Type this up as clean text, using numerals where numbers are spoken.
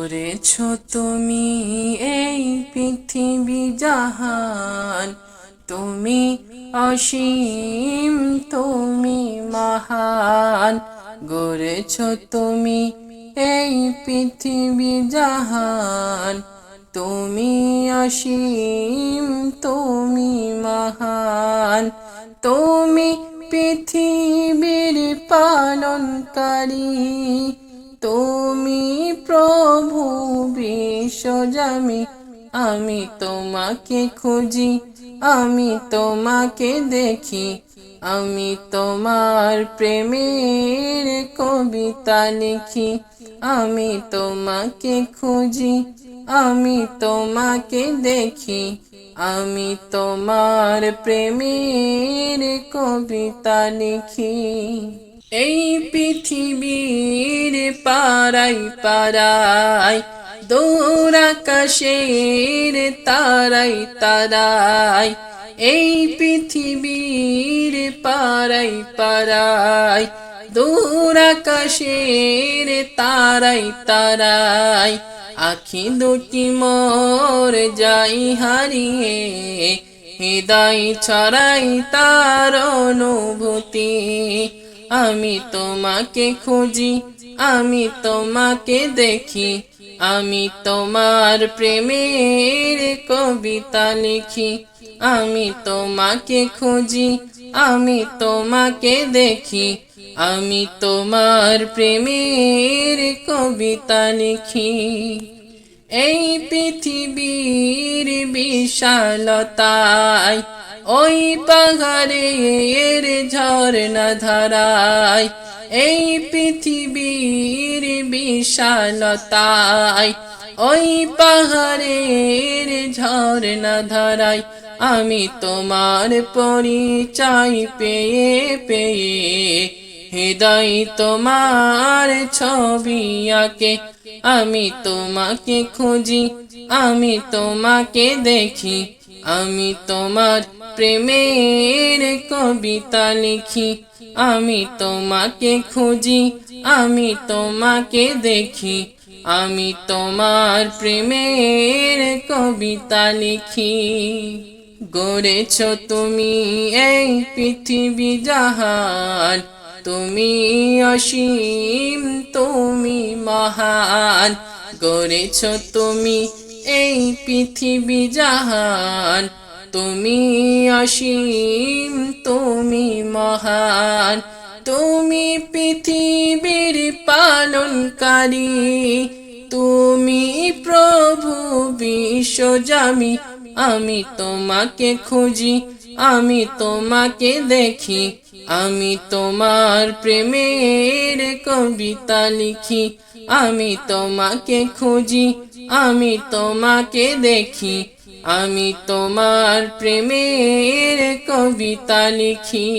গড়েছো তুমি এই পৃথিবী জাহান, তুমি অসীম, তুমি মহান। গড়েছো তুমি এই পৃথিবী জাহান, তুমি অসীম, তুমি মহান। তুমি পৃথিবীর পালনকারী, তুমি প্রভু বিশ্বজামি। আমি তোমাকে খুঁজি, আমি তোমাকে দেখি, আমি তোমার প্রেমের কবিতা লিখি। আমি তোমাকে খুঁজি, আমি তোমাকে দেখি, আমি তোমার প্রেমের কবিতা লিখি। এই পৃথিবীর পারাই পারাই, দূর আকাশের তারাই তারাই, এই পৃথিবীর পারাই পারাই, দূর আকাশের তারাই তারাই। আখি দুটি মোর যাই হারিয়ে, হৃদয় ছড়াই তার অনুভূতি। আমি তোমাকে খুঁজি, আমি তোমাকে দেখি, আমি তোমার প্রেমের কবিতা লিখি। আমি তোমাকে খুঁজি, আমি তোমাকে দেখি, আমি তোমার প্রেমের কবিতা লিখি। এই পৃথিবীর বিশালতায়, ওই পাহাড়ের ঝর্ণা ধারায়, এই পৃথিবীর বিশালতায়, ওই পাহাড়ের ঝর্ণা ধারায়, আমি তোমার পরিচয় পেয়ে পেয়ে, হৃদয় তোমার ছবি আঁকে। আমি তোমাকে খুঁজি, আমি তোমাকে দেখি, আমি তোমার প্রেমের কবিতা লিখি। আমি তোমাকে খুঁজি, আমি তোমাকে দেখি, আমি তোমার প্রেমের কবিতা লিখি। গড়েছো তুমি এই পৃথিবী জাহান, তুমি অসীম, তুমি মহান। গড়েছো তুমি এই পৃথিবী জাহান, তুমি অসীম, তুমি মহান। তুমি পৃথিবীর পালনকারী, তুমি প্রভু বিশ্বজামি। আমি তোমাকে খুঁজি, আমি তোমাকে দেখি, আমি তোমার প্রেমের কবিতা লিখি। আমি তোমাকে খুঁজি, আমি তোমাকে দেখি, আমি তোমার প্রেমের কবিতা লিখি।